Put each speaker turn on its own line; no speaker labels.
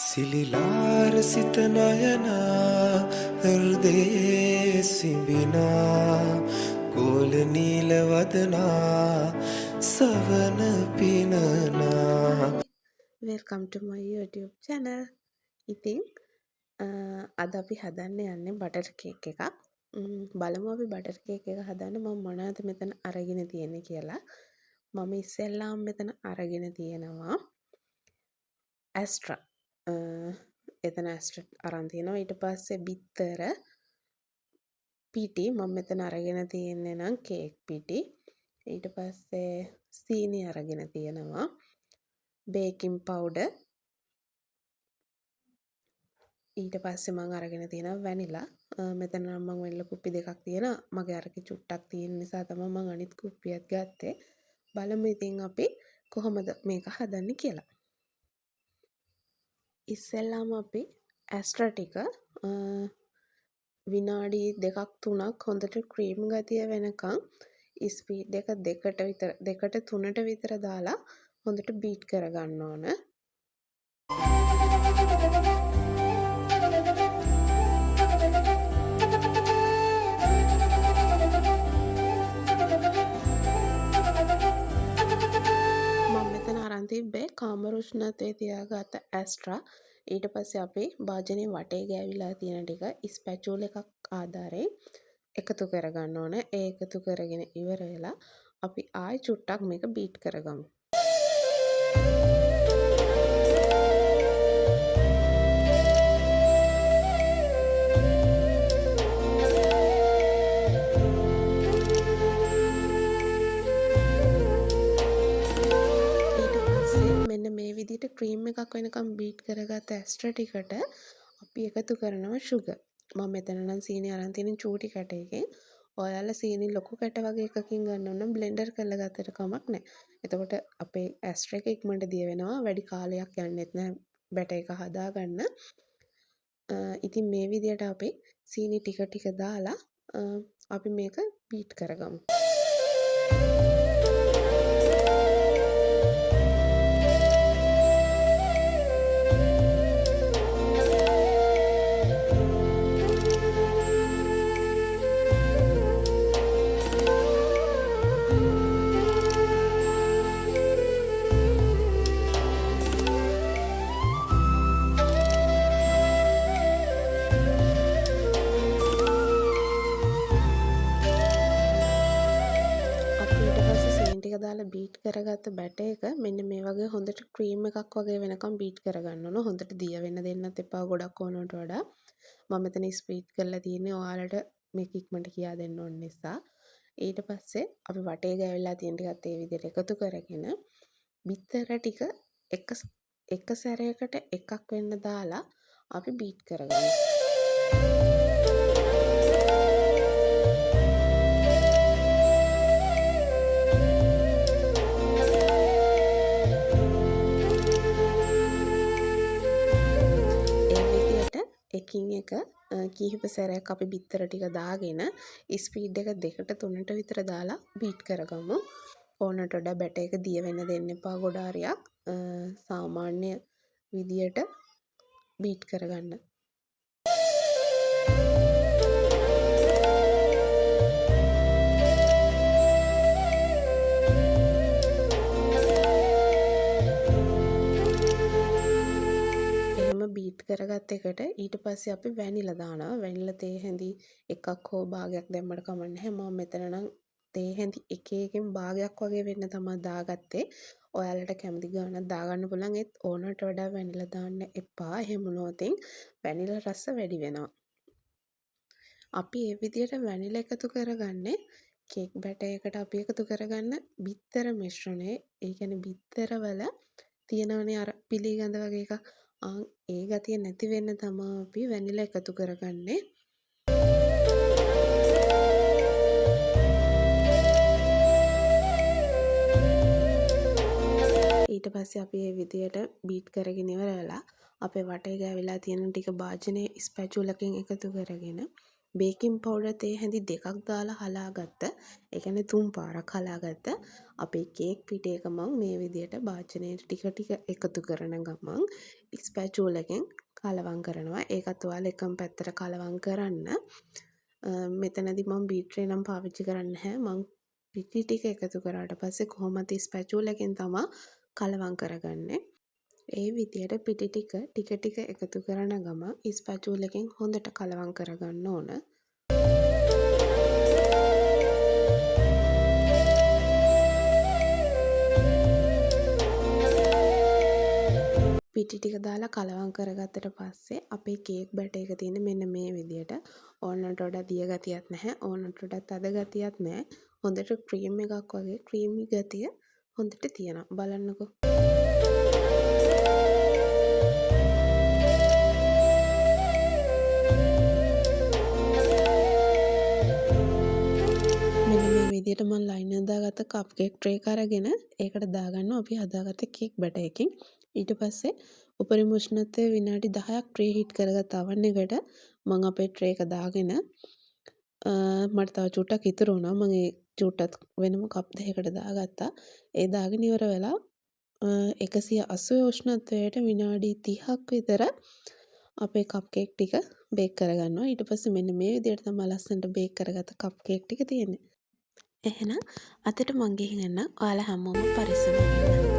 සිලිලාර සිත නයනා හෘදේ සිඹිනා ගෝල නීල වදනා සවන පිනනා.
වෙල්කම් ටු මයි YouTube channel. ඉතින් අද අපි හදන්න යන්නේ බටර් කේක් එකක්. බලමු අපි බටර් කේක් එක හදන්න මම මොනවද මෙතන අරගෙන තියෙන්නේ කියලා. මම ඉස්සෙල්ලාම මෙතන අරගෙන තියෙනවා ඇස්ට්‍රා. එතන ඇස්ට්‍රා අරන් තියෙනවා. ඊට පස්සේ බිත්තර පිටි මම මෙතන අරගෙන තියෙන්නේ නම් කේක් පිටි. ඊට පස්සේ සීනි අරගෙන තියෙනවා. Baking powder. ඊට පස්සේ මං අරගෙන තියෙනවා වැනිලා. මෙතන නම් මං වැනිලා කුප්පි දෙකක් තියෙනවා. මගේ අරකේ චුට්ටක් තියෙන නිසා තමයි මං අනිත් කුප්පියත් ගත්තේ. බලමු ඉතින් අපි කොහොමද මේක හදන්නේ කියලා. ඉස්සෙල්ලාම අපි ඇස්ට්‍රා ටික විනාඩි 2ක් 3ක් හොඳට ක්‍රීම් ගතිය වෙනකන් ස්පීඩ් එක 2ට 3ට විතර දාලා හොඳට බීට් කරගන්න ඕන. තිබ්බේ කාමරුෂ්ණතේ තියාගත්ත ඇස්ට්‍රා. ඊට පස්සේ අපි භාජනයේ වටේ ගෑවිලා තියෙන ටික ස්පැචූල එකක් ආධාරයෙන් එකතු කරගන්න ඕන. ඒ එකතු කරගෙන ඉවර වෙලා අපි ආයි චුට්ටක් මේක බීට් කරගමු. මේ විදිහට ක්‍රීම් එකක් වෙනකම් බීට් කරගත්ත ඇස්ට්‍රා ටිකට අපි එකතු කරනවා sugar. මම මෙතන නම් සීනි අරන් තියෙන චූටි කැටයකින්. ඔයාලා සීනි ලොකු කැට වගේ එකකින් ගන්න ඕන නම් බ්ලෙන්ඩර් කරලා ගත්තට කමක් නැහැ. එතකොට අපේ ඇස්ට්‍රා එක ඉක්මනට දිය වෙනවා. වැඩි කාලයක් යන්නෙත් නැහැ බැටර් එක හදාගන්න. ඉතින් මේ විදිහට අපි සීනි ටික ටික දාලා අපි මේක බීට් කරගමු. දාලා බීට් කරගත්ත බැටර් එක මෙන්න මේ වගේ හොඳට ක්‍රීම් එකක් වගේ වෙනකම් බීට් කරගන්න ඕන. හොඳට දිය වෙන්න දෙන්නත් එපා ගොඩක් ඕනකට වඩා. මම මෙතන ස්පීඩ් කරලා තියෙන්නේ ඔයාලට මේක ඉක්මනට කියා දෙන්න ඕන නිසා. ඊට පස්සේ අපි වටේ ගෑවිලා තියෙන ටිකත් ඒ විදිහට එකතු කරගෙන බිත්තර ටික එක සැරයකට එකක් වෙන්න දාලා අපි බීට් කරගමු. එකින් එක කිහිප සැරයක් අපි බිත්තර ටික දාගෙන ස්පීඩ් එක 2ට 3ට විතර දාලා බීට් කරගමු. ඕනට වඩා බැටර් එක දිය වෙන්න දෙන්න එපා ගොඩාරියක්. සාමාන්‍ය විදියට බීට් කරගන්න. බීට් කරගත්ත එකට ඊට පස්සේ අපි වැනිලා දානවා. වැනිලා තේ හැඳි එකක් හෝ භාගයක් දැම්මට කමක් නැහැ. මම මෙතන නම් තේ හැඳි එකකින් භාගයක් වගේ වෙන්න තමයි දාගත්තේ. ඔයාලට කැමති ගානක් දාගන්න පුළුවන්. ඒත් ඕනට වඩා වැනිලා දාන්න එපා. එහෙම වුණොත් වැනිලා රස වැඩි වෙනවා. අපි මේ විදිහට වැනිලා එකතු කරගන්නේ කේක් බැටර් එකට අපි එකතු කරගන්න බිත්තර මිශ්‍රණය. ඒ කියන්නේ බිත්තර වල තියෙනවනේ අර පිළිගඳ වගේ එකක්. ඒ ගතිය නැති වෙන්න තමයි අපි වැනිලා එකතු කරගන්නේ. ඊට පස්සේ අපි මේ විදියට බීට් කරගෙන ඉවරලා අපේ වටේ ගෑවිලා තියෙන ටික භාජනයේ ස්පැචුලකින් එකතු කරගෙන බේකින් පවුඩර් තේ හැඳි 2ක් දාලා හලාගත්ත. ඒ කියන්නේ 3 පාරක් හලාගත්ත අපේ කේක් පිටේක මම මේ විදියට භාජනයට ටික ටික එකතු කරන ගමන් ස්පැචූල් එකෙන් කලවම් කරනවා. ඒකත් ඔයාලා එකම පැත්තට කලවම් කරන්න. මෙතනදී මම බීටරේ නම් පාවිච්චි කරන්නේ නැහැ. මම පිටි ටික එකතු කරාට පස්සේ කොහොමද ස්පැචූල් එකෙන් තමයි කලවම් කරගන්නේ. ඒ විදියට පිටි ටික ටික එකතු කරන ගමන් ස්පැචූල් එකෙන් හොඳට කලවම් කරගන්න ඕන. පිටි ටික දාලා කලවම් කරගත්තට පස්සේ අපේ කේක් බැටර් එක තියෙන්නේ මෙන්න මේ විදියට. ඕනට වඩා දිය ගතියක් නැහැ. ඕනට වඩා තද ගතියක් නැහැ. හොඳට ක්‍රීම් එකක් වගේ ක්‍රීමි ගතිය හොඳට තියෙනවා. බලන්නකෝ. මෙන්න මේ විදියට මම ලයින් හදාගත්ත කප් කේක් ට්‍රේ එක අරගෙන ඒකට දාගන්නවා අපි හදාගත්ත කේක් බැටර් එකකින්. ඊට පස්සේ උපරිම උෂ්ණත්වය විනාඩි 10ක් ට්‍රේ හීට් කරගත්ත oven එකට මම අපේ ට්‍රේ එක දාගෙන මට තව චුට්ටක් ඉතුරු වුණා. මම ඒ චුට්ටත් වෙනම කප් දෙකකට දාගත්තා. ඒ දාගෙන ඉවර වෙලා 180 උෂ්ණත්වයට විනාඩි 30ක් විතර අපේ කප් කේක් ටික බේක් කරගන්නවා. ඊට පස්සේ මෙන්න මේ විදියට තමයි ලස්සනට බේක් කරගත්ත කප් කේක් ටික තියෙන්නේ. එහෙනම් අදට මං ගිහින් එන්න. ඔයාලා හැමෝම පරිස්සමෙන් ඉන්න.